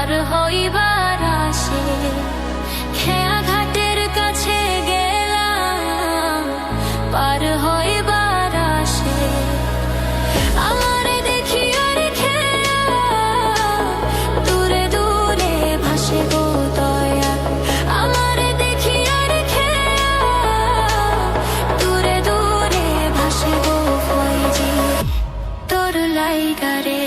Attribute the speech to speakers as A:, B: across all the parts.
A: পার হইবার আসে খেয়া ঘাটের কাছে গেলাম পার হইবার আসে আমারে দেখি আর খেয়া দূরে দূরে ভাসে গো দয়া আমারে দেখি আর খেয়া দূরে দূরে ভাসে গো ফয়জি তোর লাইগা রে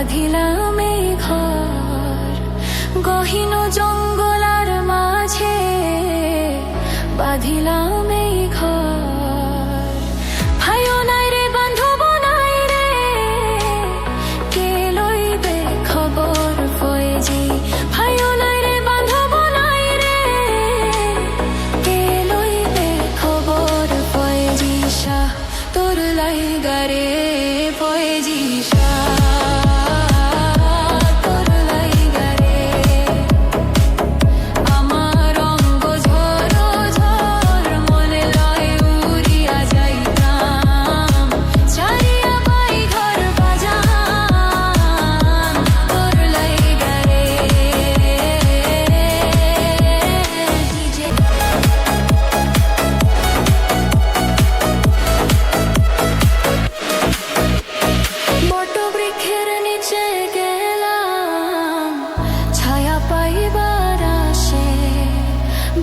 A: বাঁধিলাম এই ঘর গহীন জঙ্গলার মাঝে বাঁধিলাম এই ঘর ভাইও নাই রে বান্ধব নাই রে কে লইবে খবর ফয়জি ভাইও নাই রে বান্ধব নাই রে কে লইবে খবর ফয়জি শাহ তোর লাইগা রে ফয়জি শাহ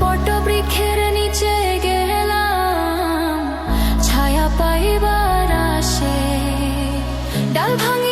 A: বটবৃক্ষের নিচে গেলাম ছায়া পাইবার আসে ডাল ভাঙে